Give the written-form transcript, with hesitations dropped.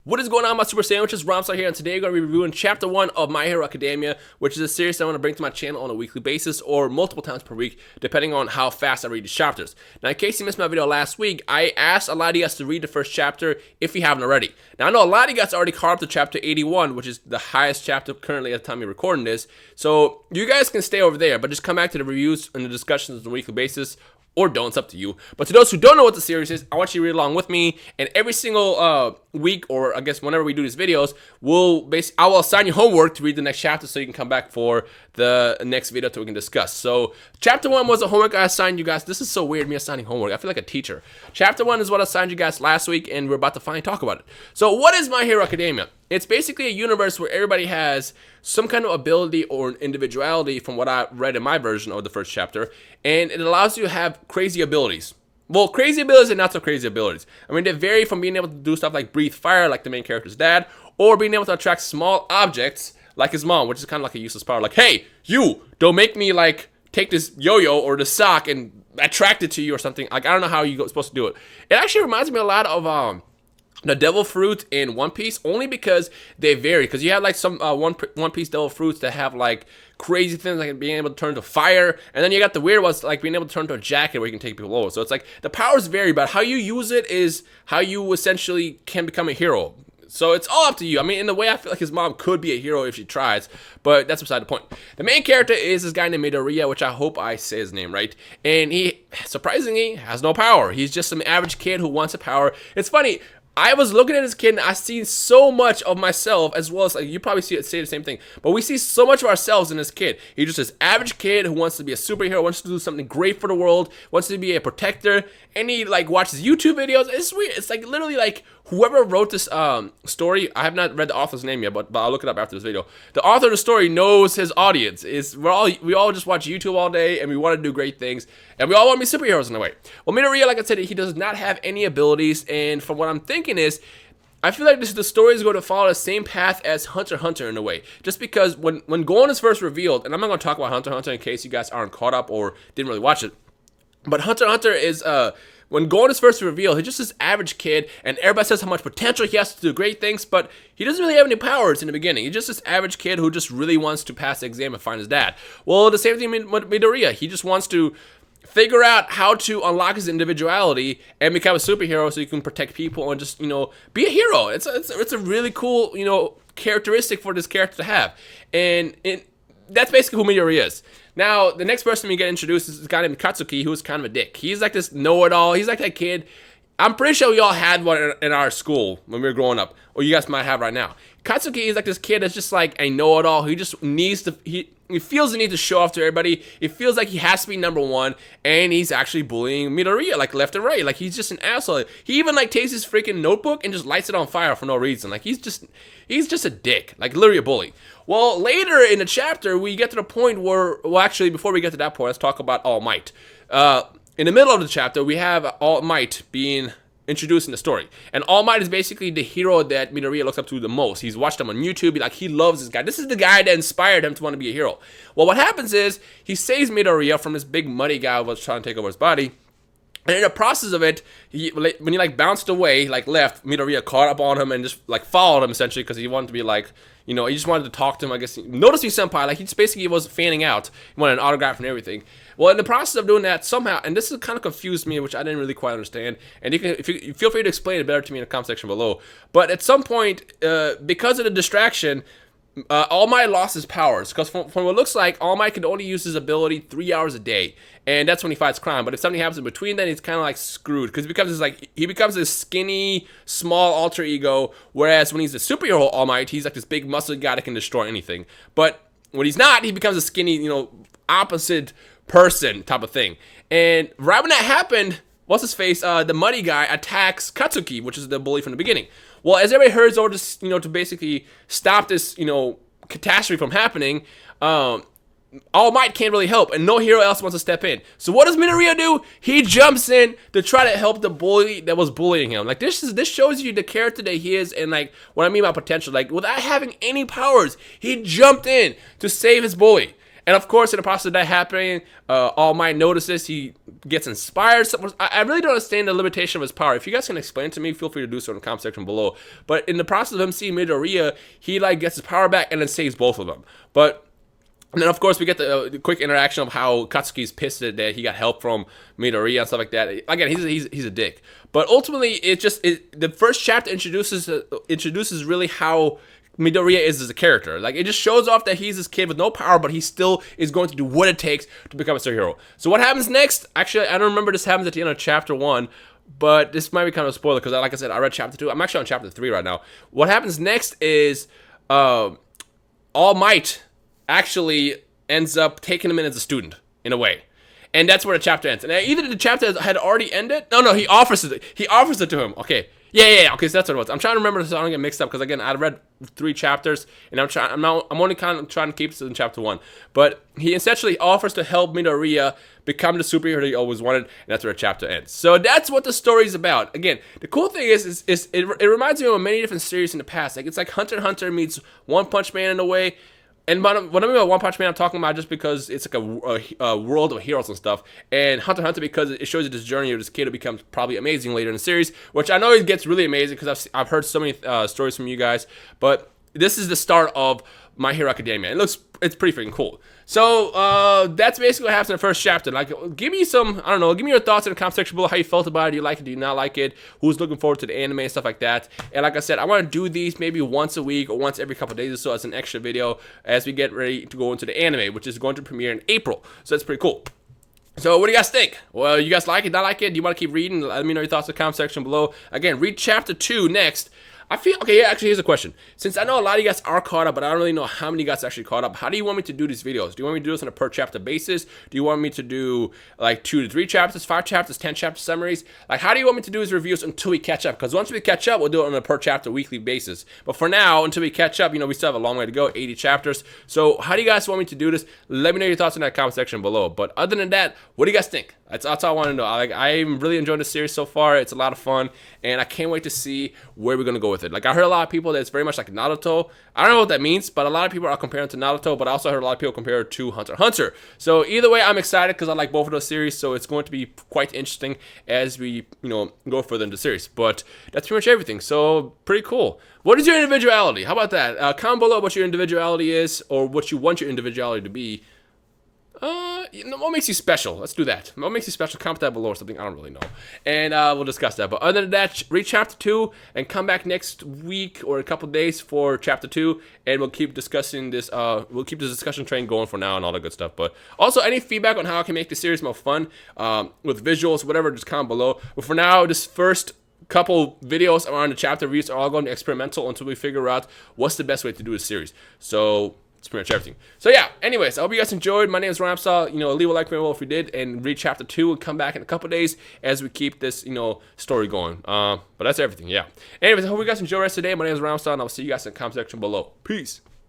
What is going on, my Super Sandwiches? Rhymestyle here, and today we're going to be reviewing Chapter 1 of My Hero Academia, which is a series that I want to bring to my channel on a weekly basis or multiple times per week, depending on how fast I read these chapters. Now, in case you missed my video last week, I asked a lot of you guys to read the first chapter if you haven't already. Now, I know a lot of you guys already caught up to Chapter 81, which is the highest chapter currently at the time you're recording this, so you guys can stay over there, but just come back to the reviews and the discussions on a weekly basis. Or don't, it's up to you. But to those who don't know what the series is, I want you to read along with me. And every single week, or I guess whenever we do these videos, I will assign you homework to read the next chapter so you can come back for the next video that we can discuss. So, Chapter 1 was the homework I assigned you guys. This is so weird, me assigning homework. I feel like a teacher. Chapter 1 is what I assigned you guys last week, and we're about to finally talk about it. So, what is My Hero Academia? It's basically a universe where everybody has some kind of ability or individuality from what I read in my version of the first chapter, and it allows you to have crazy abilities. Well, crazy abilities and not so crazy abilities. I mean, they vary from being able to do stuff like breathe fire, like the main character's dad, or being able to attract small objects, like his mom, which is kind of like a useless power. Like, hey, you, don't make me, like, take this yo-yo or the sock and attract it to you or something. Like, I don't know how you're supposed to do it. It actually reminds me a lot of, the devil fruit in One Piece, only because they vary. Because you have like some One Piece devil fruits that have like crazy things like being able to turn to fire, and then you got the weird ones like being able to turn to a jacket where you can take people over. So it's like the powers vary, but how you use it is how you essentially can become a hero. So it's all up to you. I mean, in the way, I feel like his mom could be a hero if she tries, but that's beside the point. The main character is this guy named Midoriya, which I hope I say his name right, and he, surprisingly, has no power. He's just some average kid who wants a power. It's funny, I was looking at this kid and I see so much of myself, as well as like you probably say the same thing, but we see so much of ourselves in this kid. He's just this average kid who wants to be a superhero, wants to do something great for the world, wants to be a protector, and he like watches YouTube videos. It's weird. It's like literally like whoever wrote this story, I have not read the author's name yet, but I'll look it up after this video. The author of the story knows his audience. We all just watch YouTube all day and we want to do great things, and we all want to be superheroes in a way. Well, Midoriya, like I said, he does not have any abilities, and from what I'm thinking is, I feel like the story is going to follow the same path as Hunter x Hunter in a way. Just because when Gon is first revealed, and I'm not going to talk about Hunter x Hunter in case you guys aren't caught up or didn't really watch it, but Hunter x Hunter is, when Gon is first revealed, he's just this average kid, and everybody says how much potential he has to do great things, but he doesn't really have any powers in the beginning. He's just this average kid who just really wants to pass the exam and find his dad. Well, the same thing with Midoriya. He just wants to figure out how to unlock his individuality and become a superhero so he can protect people and just, be a hero. It's a really cool, characteristic for this character to have. And that's basically who Midoriya is. Now, the next person we get introduced is a guy named Katsuki, who's kind of a dick. He's like this know-it-all. He's like that kid. I'm pretty sure we all had one in our school when we were growing up, or you guys might have right now. Katsuki is like this kid that's just like a know-it-all. He just needs to, he feels the need to show off to everybody. It feels like he has to be number one, and he's actually bullying Midoriya, like left and right. Like, he's just an asshole. He even like takes his freaking notebook and just lights it on fire for no reason. Like, he's just a dick, like literally a bully. Well, later in the chapter, we get to the point where, well, actually, before we get to that point, let's talk about All Might. In the middle of the chapter, we have All Might being introduced in the story. And All Might is basically the hero that Midoriya looks up to the most. He's watched him on YouTube. He loves this guy. This is the guy that inspired him to want to be a hero. Well, what happens is, he saves Midoriya from this big muddy guy who was trying to take over his body. And in the process of it, when he like bounced away, like left, Midoriya caught up on him and just like followed him essentially because he wanted to be like, he just wanted to talk to him, I guess. Notice me, senpai, like he just basically was fanning out. He wanted an autograph and everything. Well, in the process of doing that, somehow, and this is kind of confused me, which I didn't really quite understand, and if you feel free to explain it better to me in the comment section below. But at some point, because of the distraction, All Might lost his powers, because from what it looks like, All Might can only use his ability 3 hours a day, and that's when he fights crime. But if something happens in between, then he's kind of like screwed, because he becomes this skinny, small alter ego. Whereas when he's a superhero All Might, he's like this big muscle guy that can destroy anything. But when he's not, he becomes a skinny, opposite person type of thing. And right when that happened, what's his face? The muddy guy attacks Katsuki, which is the bully from the beginning. Well, as everybody hurries over to, to basically stop this, catastrophe from happening, All Might can't really help, and no hero else wants to step in. So what does Midoriya do? He jumps in to try to help the bully that was bullying him. Like, this shows you the character that he is, and like what I mean by potential. Like, without having any powers, he jumped in to save his bully. And of course, in the process of that happening, All Might notices, he gets inspired. I really don't understand the limitation of his power. If you guys can explain it to me, feel free to do so in the comment section below. But in the process of him seeing Midoriya, he like gets his power back and then saves both of them. And then, of course, we get the quick interaction of how Katsuki's pissed that he got help from Midoriya and stuff like that. Again, he's a dick. But ultimately, the first chapter introduces really how Midoriya is as a character. Like, it just shows off that he's this kid with no power, but he still is going to do what it takes to become a superhero. So what happens next? Actually, I don't remember this happens at the end of chapter 1. But this might be kind of a spoiler because, like I said, I read chapter 2. I'm actually on chapter 3 right now. What happens next is All Might actually ends up taking him in as a student, in a way. And that's where the chapter ends. And either the chapter had already ended. No, he offers it. He offers it to him. Okay. Yeah. Okay, so that's what it was. I'm trying to remember so I don't get mixed up because, again, I read 3 chapters, and I'm only kind of trying to keep it in chapter 1. But he essentially offers to help Midoriya become the superhero he always wanted, and that's where the chapter ends. So that's what the story's about. Again, the cool thing is it reminds me of many different series in the past. Like, it's like Hunter x Hunter meets One Punch Man in a way. And what I mean by One Punch Man, I'm talking about just because it's like a world of heroes and stuff. And Hunter x Hunter because it shows you this journey of this kid who becomes probably amazing later in the series, which I know it gets really amazing because I've heard so many stories from you guys. But this is the start of My Hero Academia. It's pretty freaking cool. So that's basically what happens in the first chapter. Like, give me your thoughts in the comment section below, how you felt about it. Do you like it? Do you not like it? Who's looking forward to the anime and stuff like that? And like I said, I want to do these maybe once a week or once every couple of days or so as an extra video as we get ready to go into the anime, which is going to premiere in April. So that's pretty cool. So what do you guys think? Well, you guys like it, not like it? Do you want to keep reading? Let me know your thoughts in the comment section below. Again, read chapter 2 next. Okay, yeah, actually, here's a question. Since I know a lot of you guys are caught up, but I don't really know how many of you guys actually caught up, how do you want me to do these videos? Do you want me to do this on a per chapter basis? Do you want me to do like 2 to 3 chapters, 5 chapters, 10 chapter summaries? Like, how do you want me to do these reviews until we catch up? Because once we catch up, we'll do it on a per chapter weekly basis. But for now, until we catch up, we still have a long way to go, 80 chapters. So how do you guys want me to do this? Let me know your thoughts in that comment section below. But other than that, what do you guys think? That's all I want to know. I'm really enjoying this series so far. It's a lot of fun, and I can't wait to see where we're going to go with it. Like, I heard a lot of people that it's very much like Naruto. I don't know what that means, but a lot of people are comparing it to Naruto, but I also heard a lot of people compare it to Hunter x Hunter. So either way, I'm excited because I like both of those series, so it's going to be quite interesting as we, go further into the series. But that's pretty much everything, so pretty cool. What is your individuality? How about that? Comment below what your individuality is or what you want your individuality to be. What makes you special? Let's do that. What makes you special? Comment that below or something. I don't really know. And we'll discuss that. But other than that, read chapter 2 and come back next week or a couple days for chapter 2. And we'll keep discussing this. We'll keep this discussion train going for now and all that good stuff. But also, any feedback on how I can make this series more fun with visuals, whatever, just comment below. But for now, this first couple videos around the chapter reviews are all going to be experimental until we figure out what's the best way to do this series. So it's pretty much everything. So yeah, anyways, I hope you guys enjoyed. My name is Rhymestyle. Leave a like below if you did, and read chapter 2 and come back in a couple days as we keep this, story going. But that's everything, yeah. Anyways, I hope you guys enjoy the rest of the day. My name is Rhymestyle, and I'll see you guys in the comment section below. Peace.